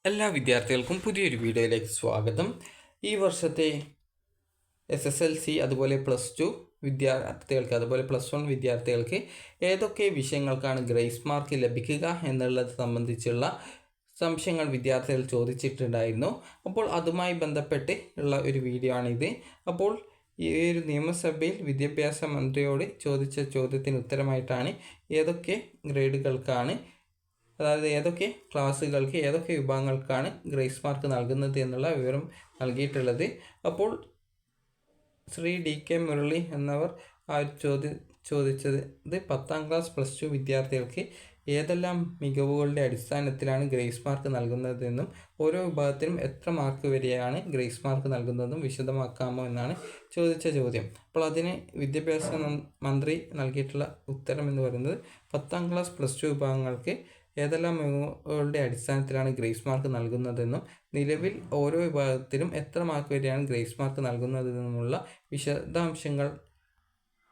എല്ലാ വിദ്യാർത്ഥികൾക്കും പുതിയൊരു വീഡിയോയിലേക്ക് സ്വാഗതം. ഈ വർഷത്തെ SSLC അതുപോലെ +2 വിദ്യാർത്ഥികൾക്ക് അതുപോലെ +1 വിദ്യാർത്ഥികൾക്ക് ഏതൊക്കെ വിഷയങ്ങൾക്കാണ് ഗ്രേസ് മാർക്ക് ലഭിക്കുക എന്നുള്ളത് സംബന്ധിച്ചുള്ള സംശയങ്ങൾ വിദ്യാർത്ഥികൾ ചോദിച്ചിട്ടുണ്ടായിരുന്നു. അപ്പോൾ അതുമായി ബന്ധപ്പെട്ട് ഉള്ള ഒരു വീഡിയോ ആണിത്. അപ്പോൾ ഈ ഒരു നിയമസഭയിൽ വിദ്യാഭ്യാസ മന്ത്രിയോട് ചോദിച്ച ചോദ്യത്തിന് ഉത്തരമായിട്ടാണ് ഏതൊക്കെ ഗ്രേഡുകൾക്കാണ്, അതായത് ഏതൊക്കെ ക്ലാസ്സുകൾക്ക് ഏതൊക്കെ വിഭാഗങ്ങൾക്കാണ് ഗ്രേസ് മാർക്ക് നൽകുന്നത് എന്നുള്ള വിവരം നൽകിയിട്ടുള്ളത്. അപ്പോൾ ശ്രീ DK മുരളി എന്നവർ ആ ഒരു ചോദിച്ചത് 10ാം ക്ലാസ് +2 വിദ്യാർത്ഥികൾക്ക് ഏതെല്ലാം മികവുകളുടെ അടിസ്ഥാനത്തിലാണ് ഗ്രേസ് മാർക്ക് നൽകുന്നതെന്നും ഓരോ വിഭാഗത്തിനും എത്ര മാർക്ക് വരെയാണ് ഗ്രേസ് മാർക്ക് നൽകുന്നതെന്നും വിശദമാക്കാമോ എന്നാണ് ചോദിച്ച ചോദ്യം. അപ്പോൾ അതിന് വിദ്യാഭ്യാസ മന്ത്രി നൽകിയിട്ടുള്ള ഉത്തരം എന്ന് പറയുന്നത് 10ാം ക്ലാസ് +2 വിഭാഗങ്ങൾക്ക് ഏതെല്ലാം മികവുകളുടെ അടിസ്ഥാനത്തിലാണ് ഗ്രേസ് മാർക്ക് നൽകുന്നതെന്നും നിലവിൽ ഓരോ വിഭാഗത്തിലും എത്ര മാർക്ക് വരെയാണ് ഗ്രേസ് മാർക്ക് നൽകുന്നതെന്നുമുള്ള വിശദാംശങ്ങൾ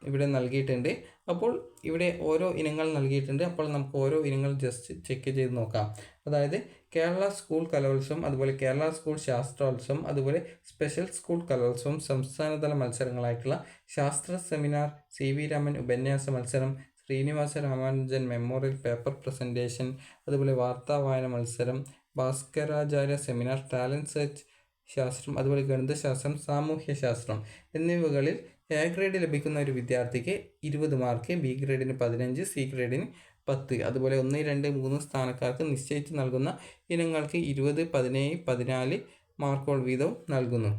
ഇവിടെ നൽകിയിട്ടുണ്ട്. അപ്പോൾ ഇവിടെ ഓരോ ഇനങ്ങൾ നൽകിയിട്ടുണ്ട്. അപ്പോൾ നമുക്ക് ഓരോ ഇനങ്ങൾ ജസ്റ്റ് ചെക്ക് ചെയ്ത് നോക്കാം. അതായത് കേരള സ്കൂൾ കലോത്സവം, അതുപോലെ കേരള സ്കൂൾ ശാസ്ത്രോത്സവം, അതുപോലെ സ്പെഷ്യൽ സ്കൂൾ കലോത്സവം, സംസ്ഥാനതല മത്സരങ്ങളായിട്ടുള്ള ശാസ്ത്ര സെമിനാർ, CV രാമൻ ഉപന്യാസ മത്സരം, Srinivasa Ramanujan memorial paper presentation, അതുപോലെ വാർത്താ വായന മത്സരം, ഭാസ്കരാചാര്യ സെമിനാർ, ടാലൻറ്റ് സെർച്ച് ശാസ്ത്രം, അതുപോലെ ഗണിതശാസ്ത്രം, സാമൂഹ്യ ശാസ്ത്രം എന്നിവകളിൽ A ഗ്രേഡ് ലഭിക്കുന്ന ഒരു വിദ്യാർത്ഥിക്ക് 20 മാർക്ക്, B ഗ്രേഡിന് 15, C ഗ്രേഡിന് 10, അതുപോലെ 1, 2, 3 സ്ഥാനക്കാർക്ക് നിശ്ചയിച്ച് നൽകുന്ന ഇനങ്ങൾക്ക് 20, 17, 14 മാർക്കുകൾ വീതവും നൽകുന്നു.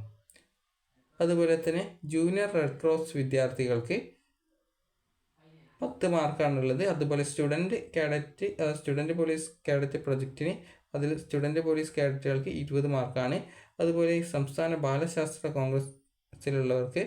അതുപോലെ തന്നെ ജൂനിയർ റെഡ് ക്രോസ് വിദ്യാർത്ഥികൾക്ക് 10 മാർക്കാണുള്ളത്. അതുപോലെ സ്റ്റുഡൻറ്റ് പോലീസ് കാഡറ്റ് പ്രൊജക്റ്റിന് അതിൽ സ്റ്റുഡൻറ്റ് പോലീസ് കാഡറ്റുകൾക്ക് 20 മാർക്കാണ്. അതുപോലെ സംസ്ഥാന ബാലശാസ്ത്ര കോൺഗ്രസിലുള്ളവർക്ക്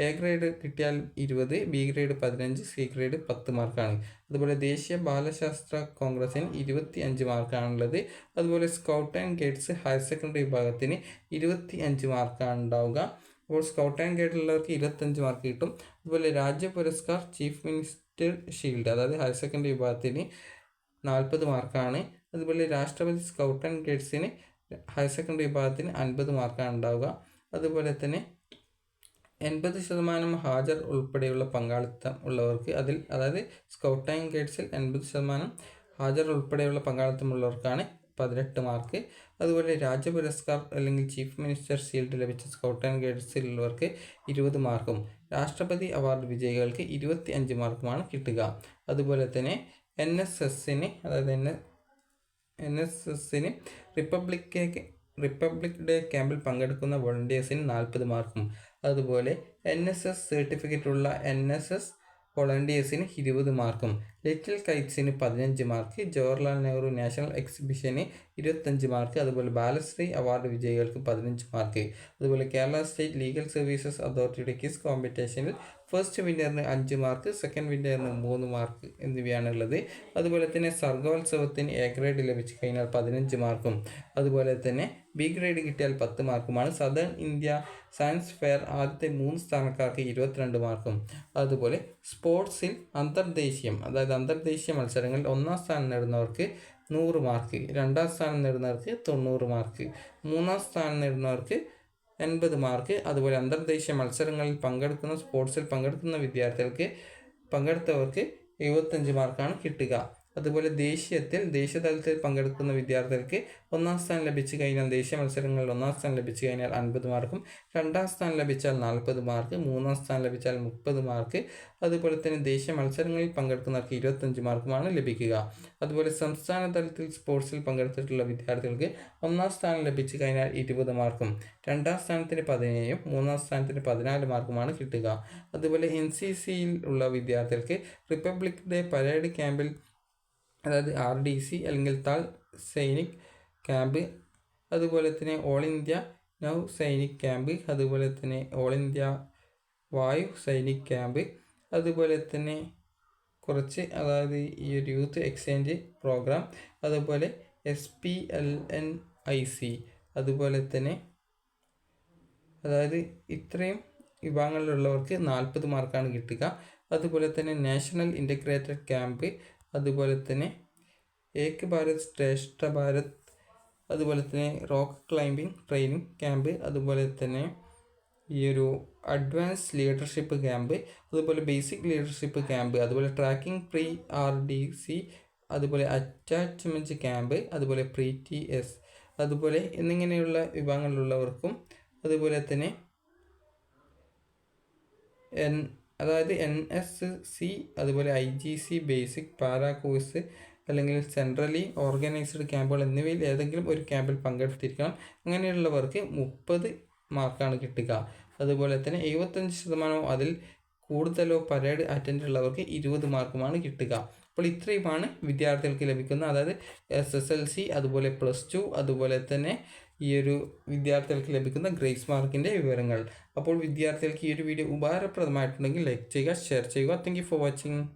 A ഗ്രേഡ് കിട്ടിയാൽ 20, B ഗ്രേഡ് 15, C ഗ്രേഡ് 10 മാർക്കാണ്. അതുപോലെ ദേശീയ ബാലശാസ്ത്ര കോൺഗ്രസിന് 25 മാർക്കാണുള്ളത്. അതുപോലെ scout and guides higher secondary വിഭാഗത്തിന് 25 മാർക്കാണ് ഉണ്ടാവുക. അപ്പോൾ സ്കൗട്ട് ആൻഡ് ഗൈഡിലുള്ളവർക്ക് 25 മാർക്ക് കിട്ടും. അതുപോലെ രാജ്യ പുരസ്കാർ ചീഫ് മിനിസ്റ്റർ ഷീൽഡ്, അതായത് ഹയർ സെക്കൻഡറി വിഭാഗത്തിന് 40 മാർക്കാണ്. അതുപോലെ രാഷ്ട്രപതി സ്കൗട്ട് ആൻഡ് ഗൈഡ്സിന് ഹയർ സെക്കൻഡറി വിഭാഗത്തിന് 50 മാർക്കാണ് ഉണ്ടാവുക. അതുപോലെ തന്നെ 80% ഹാജർ ഉൾപ്പെടെയുള്ള പങ്കാളിത്തം ഉള്ളവർക്ക് അതായത് സ്കൗട്ട് ആൻഡ് ഗൈഡ്സിൽ 80% ഹാജർ ഉൾപ്പെടെയുള്ള പങ്കാളിത്തമുള്ളവർക്കാണ് 18 മാർക്ക്. അതുപോലെ രാജ്യ പുരസ്കാർ അല്ലെങ്കിൽ ചീഫ് മിനിസ്റ്റർ ഷീൽഡ് ലഭിച്ച സ്കൗട്ട് ആൻഡ് ഗൈഡ്സിലുള്ളവർക്ക് 20 മാർക്കും രാഷ്ട്രപതി അവാർഡ് വിജയികൾക്ക് 25 മാർക്കുമാണ് കിട്ടുക. അതുപോലെ തന്നെ NSSന് റിപ്പബ്ലിക് ഡേ ക്യാമ്പിൽ പങ്കെടുക്കുന്ന വോളണ്ടിയേഴ്സിന് 40 മാർക്കും, അതുപോലെ NSS സർട്ടിഫിക്കറ്റ് ഉള്ള NSS വോളണ്ടിയേഴ്സിന് 20 മാർക്കും, ലിറ്റിൽ കൈറ്റ്സിന് 15 മാർക്ക്, ജവഹർലാൽ നെഹ്റു നാഷണൽ എക്സിബിഷന് 25 മാർക്ക്, അതുപോലെ ബാലശ്രീ അവാർഡ് വിജയികൾക്ക് 15 മാർക്ക്, അതുപോലെ കേരള സ്റ്റേറ്റ് ലീഗൽ സർവീസസ് അതോറിറ്റിയുടെ ക്വിസ് കോമ്പറ്റീഷനിൽ ഫസ്റ്റ് വിന്നറിന് 5 മാർക്ക്, സെക്കൻഡ് വിന്നറിന് 3 മാർക്ക് എന്നിവയാണുള്ളത്. അതുപോലെ തന്നെ സർഗോത്സവത്തിന് A ഗ്രേഡ് ലഭിച്ചു കഴിഞ്ഞാൽ 15 മാർക്കും, അതുപോലെ തന്നെ B ഗ്രേഡ് കിട്ടിയാൽ 10 മാർക്കുമാണ്. സദേൺ ഇന്ത്യ സയൻസ് ഫെയർ ആദ്യത്തെ 3 സ്ഥാനക്കാർക്ക് 22 മാർക്കും. അതുപോലെ സ്പോർട്സിൽ അന്തർദേശീയ മത്സരങ്ങളിൽ 1ാം സ്ഥാനം നേടുന്നവർക്ക് 100 മാർക്ക്, 2ാം സ്ഥാനം നേടുന്നവർക്ക് 90 മാർക്ക്, 3ാം സ്ഥാനം നേടുന്നവർക്ക് 80 മാർക്ക്. അതുപോലെ അന്തർദേശീയ മത്സരങ്ങളിൽ സ്പോർട്സിൽ പങ്കെടുക്കുന്ന പങ്കെടുത്തവർക്ക് 75 മാർക്കാണ് കിട്ടുക. അതുപോലെ ദേശീയതലത്തിൽ പങ്കെടുക്കുന്ന വിദ്യാർത്ഥികൾക്ക് 1ാം സ്ഥാനം ലഭിച്ചു കഴിഞ്ഞാൽ, ദേശീയ മത്സരങ്ങളിൽ 1ാം സ്ഥാനം ലഭിച്ചു കഴിഞ്ഞാൽ 50 മാർക്കും, 2ാം സ്ഥാനം ലഭിച്ചാൽ 40 മാർക്ക്, 3ാം സ്ഥാനം ലഭിച്ചാൽ 30 മാർക്ക്. അതുപോലെ തന്നെ ദേശീയ മത്സരങ്ങളിൽ പങ്കെടുക്കുന്നവർക്ക് 25 മാർക്കുമാണ് ലഭിക്കുക. അതുപോലെ സംസ്ഥാന തലത്തിൽ സ്പോർട്സിൽ പങ്കെടുത്തിട്ടുള്ള വിദ്യാർത്ഥികൾക്ക് 1ാം സ്ഥാനം ലഭിച്ചു കഴിഞ്ഞാൽ 20 മാർക്കും, 2ാം സ്ഥാനത്തിന് 17ഉം, 3ാം സ്ഥാനത്തിന് 14 മാർക്കുമാണ് കിട്ടുക. അതുപോലെ NCCയിൽ ഉള്ള വിദ്യാർത്ഥികൾക്ക് റിപ്പബ്ലിക് ഡേ പരേഡ് ക്യാമ്പിൽ, അതായത് RDC അല്ലെങ്കിൽ താൽ സൈനിക് ക്യാമ്പ്, അതുപോലെ തന്നെ ഓൾ ഇന്ത്യ നൗ സൈനിക് ക്യാമ്പ്, അതുപോലെ തന്നെ ഓൾ ഇന്ത്യ വായു സൈനിക് ക്യാമ്പ്, അതുപോലെ തന്നെ അതായത് ഈ ഒരു യൂത്ത് എക്സ്ചേഞ്ച് പ്രോഗ്രാം, അതുപോലെ SPLNIC, അതുപോലെ തന്നെ അതായത് ഇത്രയും വിഭാഗങ്ങളിലുള്ളവർക്ക് 40 മാർക്കാണ് കിട്ടുക. അതുപോലെ തന്നെ നാഷണൽ ഇൻ്റഗ്രേറ്റഡ് ക്യാമ്പ്, അതുപോലെ തന്നെ ഏക് ഭാരത് ശ്രേഷ്ഠ ഭാരത് അതുപോലെ തന്നെ റോക്ക് ക്ലൈംബിംഗ് ട്രെയിനിങ് ക്യാമ്പ്, അതുപോലെ തന്നെ ഈ ഒരു അഡ്വാൻസ് ലീഡർഷിപ്പ് ക്യാമ്പ്, അതുപോലെ ബേസിക് ലീഡർഷിപ്പ് ക്യാമ്പ്, അതുപോലെ ട്രാക്കിംഗ് പ്രീ RDC, അതുപോലെ അറ്റാച്ച്മെൻറ്റ് ക്യാമ്പ്, അതുപോലെ പ്രീ TS, അതുപോലെ എന്നിങ്ങനെയുള്ള വിഭാഗങ്ങളിലുള്ളവർക്കും, അതുപോലെ തന്നെ അതായത് NSC, അതുപോലെ IGC ബേസിക് പാരാ കോഴ്സ് അല്ലെങ്കിൽ സെൻട്രലി ഓർഗനൈസ്ഡ് ക്യാമ്പുകൾ എന്നിവയിൽ ഏതെങ്കിലും ഒരു ക്യാമ്പിൽ പങ്കെടുത്തിരിക്കണം. അങ്ങനെയുള്ളവർക്ക് 30 മാർക്കാണ് കിട്ടുക. അതുപോലെ തന്നെ 75% അതിൽ കൂടുതലോ പരേഡ് അറ്റൻഡ് ഉള്ളവർക്ക് 20 മാർക്കുമാണ് കിട്ടുക. അപ്പോൾ ഇത്രയുമാണ് വിദ്യാർത്ഥികൾക്ക് ലഭിക്കുന്ന, അതായത് SSLC, അതുപോലെ +2, അതുപോലെ തന്നെ ഈ ഒരു വിദ്യാർത്ഥികൾക്ക് ലഭിക്കുന്ന ഗ്രേസ് മാർക്കിൻ്റെ വിവരങ്ങൾ. അപ്പോൾ വിദ്യാർത്ഥികൾക്ക് ഈ ഒരു വീഡിയോ ഉപകാരപ്രദമായിട്ടുണ്ടെങ്കിൽ ലൈക്ക് ചെയ്യുക, ഷെയർ ചെയ്യുക. Thank you for watching.